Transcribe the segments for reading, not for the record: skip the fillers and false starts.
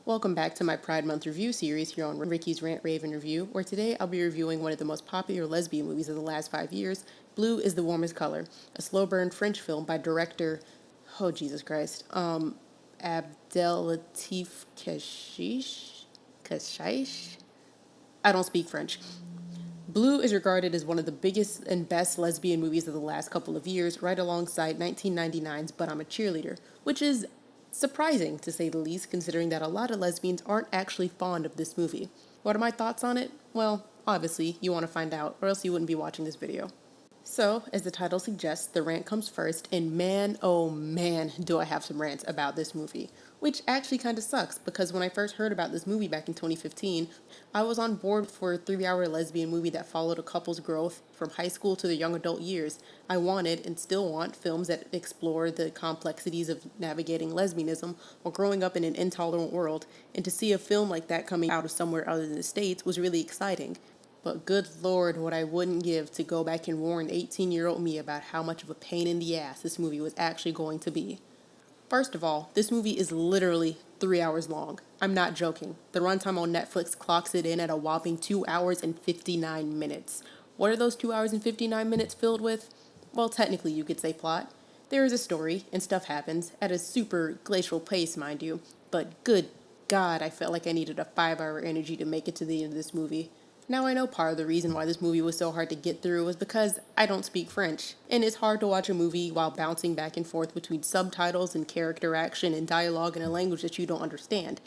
Welcome back to my Pride Month review series here on Ricky's Rant, Rave, and Review, where today I'll be reviewing one of the most popular lesbian movies of the last 5 years, Blue is the Warmest Color, a slow-burn French film by director, oh Jesus Christ, Abdelatif Keshish? I don't speak French. Blue is regarded as one of the biggest and best lesbian movies of the last couple of years, right alongside 1999's But I'm a Cheerleader, which is surprising, to say the least, considering that a lot of lesbians aren't actually fond of this movie. What are my thoughts on it? Well, obviously, you want to find out, or else you wouldn't be watching this video. So, as the title suggests, the rant comes first, and man, oh man, do I have some rants about this movie. Which actually kind of sucks, because when I first heard about this movie back in 2015, I was on board for a 3-hour lesbian movie that followed a couple's growth from high school to their young adult years. I wanted, and still want, films that explore the complexities of navigating lesbianism while growing up in an intolerant world, and to see a film like that coming out of somewhere other than the States was really exciting. But good lord, what I wouldn't give to go back and warn 18-year-old me about how much of a pain in the ass this movie was actually going to be. First of all, this movie is literally 3 hours long. I'm not joking. The runtime on Netflix clocks it in at a whopping 2 hours and 59 minutes. What are those 2 hours and 59 minutes filled with? Well, technically you could say plot. There is a story, and stuff happens, at a super glacial pace, mind you, but good God, I felt like I needed a 5-hour energy to make it to the end of this movie. Now I know part of the reason why this movie was so hard to get through was because I don't speak French, and it's hard to watch a movie while bouncing back and forth between subtitles and character action and dialogue in a language that you don't understand.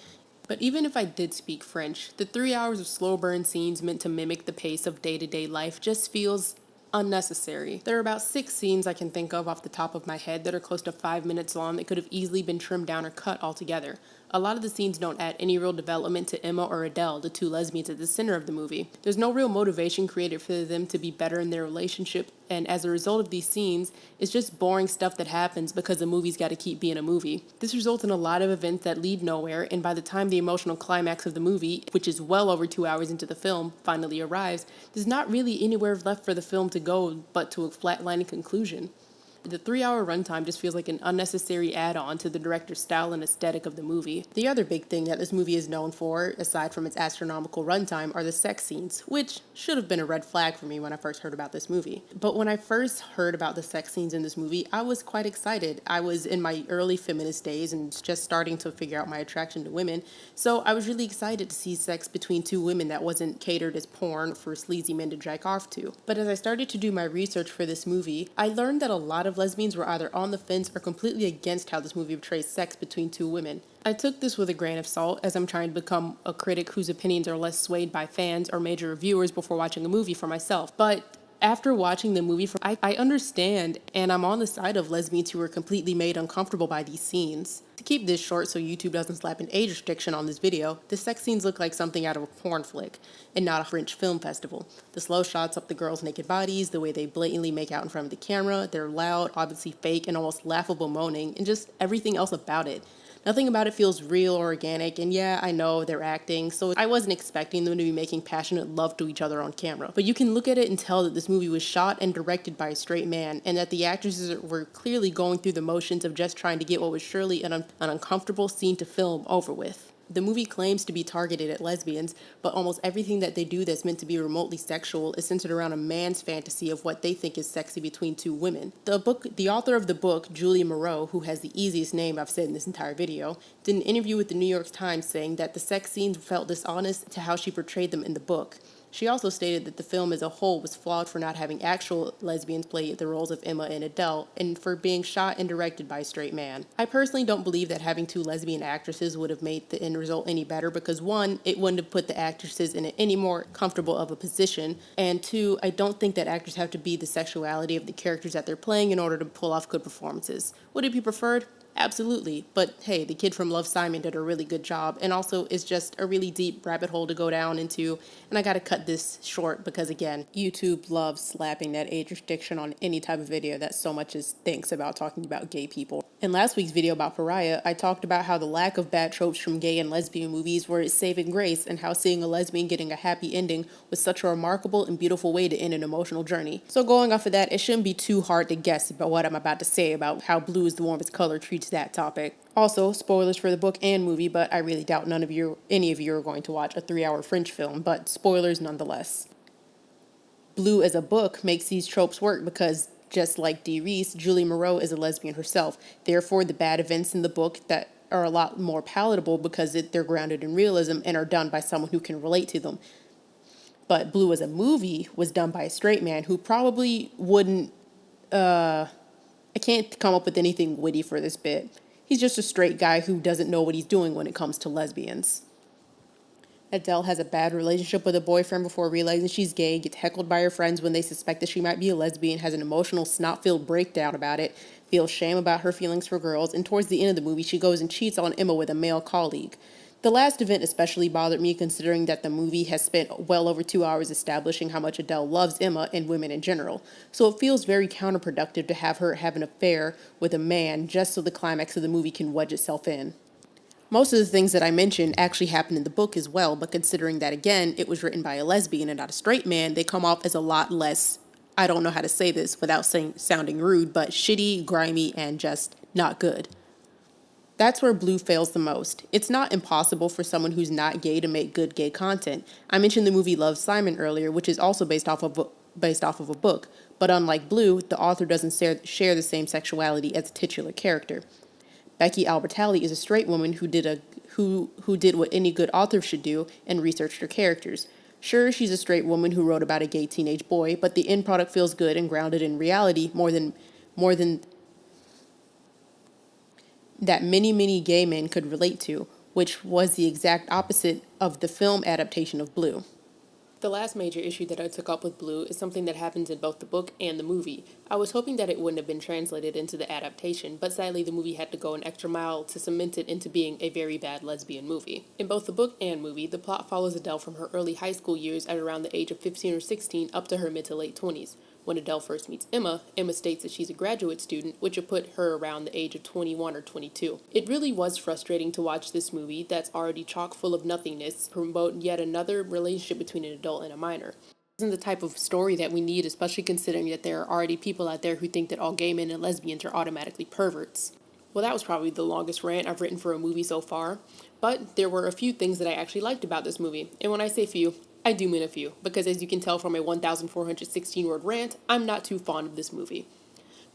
But even if I did speak French, the 3 hours of slow burn scenes meant to mimic the pace of day-to-day life just feels unnecessary. There are about 6 scenes I can think of off the top of my head that are close to 5 minutes long that could have easily been trimmed down or cut altogether. A lot of the scenes don't add any real development to Emma or Adele, the two lesbians at the center of the movie. There's no real motivation created for them to be better in their relationship, and as a result of these scenes, it's just boring stuff that happens because the movie's got to keep being a movie. This results in a lot of events that lead nowhere, and by the time the emotional climax of the movie, which is well over 2 hours into the film, finally arrives, there's not really anywhere left for the film to go but to a flatlining conclusion. The 3-hour runtime just feels like an unnecessary add-on to the director's style and aesthetic of the movie. The other big thing that this movie is known for, aside from its astronomical runtime, are the sex scenes, which should have been a red flag for me when I first heard about this movie. But when I first heard about the sex scenes in this movie, I was quite excited. I was in my early feminist days and just starting to figure out my attraction to women, so I was really excited to see sex between two women that wasn't catered as porn for sleazy men to jack off to. But as I started to do my research for this movie, I learned that a lot of lesbians were either on the fence or completely against how this movie portrays sex between two women. I took this with a grain of salt, as I'm trying to become a critic whose opinions are less swayed by fans or major reviewers before watching a movie for myself. But after watching the movie, I understand, and I'm on the side of lesbians who are completely made uncomfortable by these scenes. To keep this short so YouTube doesn't slap an age restriction on this video, the sex scenes look like something out of a porn flick, and not a French film festival. The slow shots up the girls' naked bodies, the way they blatantly make out in front of the camera, their loud, obviously fake, and almost laughable moaning, and just everything else about it. Nothing about it feels real or organic, and yeah, I know they're acting, so I wasn't expecting them to be making passionate love to each other on camera. But you can look at it and tell that this movie was shot and directed by a straight man, and that the actresses were clearly going through the motions of just trying to get what was surely an uncomfortable scene to film over with. The movie claims to be targeted at lesbians, but almost everything that they do that's meant to be remotely sexual is centered around a man's fantasy of what they think is sexy between two women. The author of the book, Julia Moreau, who has the easiest name I've said in this entire video, did an interview with the New York Times saying that the sex scenes felt dishonest to how she portrayed them in the book. She also stated that the film as a whole was flawed for not having actual lesbians play the roles of Emma and Adele, and for being shot and directed by a straight man. I personally don't believe that having two lesbian actresses would have made the end result any better because 1, it wouldn't have put the actresses in any more comfortable of a position, and 2, I don't think that actors have to be the sexuality of the characters that they're playing in order to pull off good performances. Would it be preferred? Absolutely, but hey, the kid from Love, Simon did a really good job, and also it's just a really deep rabbit hole to go down into, and I gotta cut this short because again, YouTube loves slapping that age restriction on any type of video that so much as thinks about talking about gay people. In last week's video about Pariah, I talked about how the lack of bad tropes from gay and lesbian movies were its saving grace, and how seeing a lesbian getting a happy ending was such a remarkable and beautiful way to end an emotional journey. So going off of that, it shouldn't be too hard to guess about what I'm about to say about how Blue is the Warmest Color treats to that topic. Also, spoilers for the book and movie, but I really doubt any of you are going to watch a 3-hour French film, but spoilers nonetheless. Blue as a book makes these tropes work because, just like Dee Reese, Julie Moreau is a lesbian herself. Therefore, the bad events in the book that are a lot more palatable because they're grounded in realism and are done by someone who can relate to them. But Blue as a movie was done by a straight man who probably wouldn't, I can't come up with anything witty for this bit. He's just a straight guy who doesn't know what he's doing when it comes to lesbians. Adele has a bad relationship with a boyfriend before realizing she's gay, gets heckled by her friends when they suspect that she might be a lesbian, has an emotional, snot-filled breakdown about it, feels shame about her feelings for girls, and towards the end of the movie, she goes and cheats on Emma with a male colleague. The last event especially bothered me considering that the movie has spent well over 2 hours establishing how much Adele loves Emma and women in general, so it feels very counterproductive to have her have an affair with a man just so the climax of the movie can wedge itself in. Most of the things that I mentioned actually happen in the book as well, but considering that, again, it was written by a lesbian and not a straight man, they come off as a lot less, I don't know how to say this without sounding rude, but shitty, grimy, and just not good. That's where Blue fails the most. It's not impossible for someone who's not gay to make good gay content. I mentioned the movie Love, Simon earlier, which is also based off of a book, but unlike Blue, the author doesn't share the same sexuality as the titular character. Becky Albertalli is a straight woman who did what any good author should do and researched her characters. Sure, she's a straight woman who wrote about a gay teenage boy, but the end product feels good and grounded in reality more than that many gay men could relate to, which was the exact opposite of the film adaptation of Blue. The last major issue that I took up with Blue is something that happens in both the book and the movie. I was hoping that it wouldn't have been translated into the adaptation, but sadly the movie had to go an extra mile to cement it into being a very bad lesbian movie. In both the book and movie, the plot follows Adele from her early high school years at around the age of 15 or 16 up to her mid to late 20s. When Adele first meets Emma, Emma states that she's a graduate student, which would put her around the age of 21 or 22. It really was frustrating to watch this movie that's already chock full of nothingness promote yet another relationship between an adult and a minor. This isn't the type of story that we need, especially considering that there are already people out there who think that all gay men and lesbians are automatically perverts. Well, that was probably the longest rant I've written for a movie so far, but there were a few things that I actually liked about this movie, and when I say few, I do mean a few, because as you can tell from my 1,416-word rant, I'm not too fond of this movie.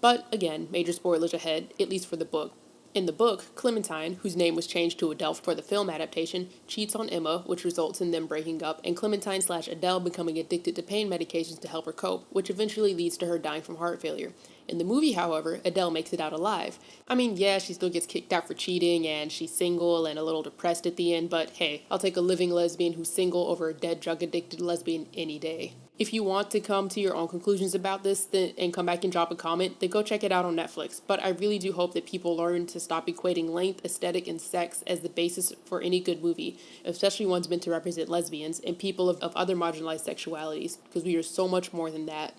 But again, major spoilers ahead, at least for the book. In the book, Clementine, whose name was changed to Adele for the film adaptation, cheats on Emma, which results in them breaking up, and Clementine/Adele becoming addicted to pain medications to help her cope, which eventually leads to her dying from heart failure. In the movie, however, Adele makes it out alive. I mean, yeah, she still gets kicked out for cheating, and she's single and a little depressed at the end, but hey, I'll take a living lesbian who's single over a dead drug-addicted lesbian any day. If you want to come to your own conclusions about this and come back and drop a comment, then go check it out on Netflix. But I really do hope that people learn to stop equating length, aesthetic, and sex as the basis for any good movie, especially ones meant to represent lesbians and people of other marginalized sexualities, because we are so much more than that.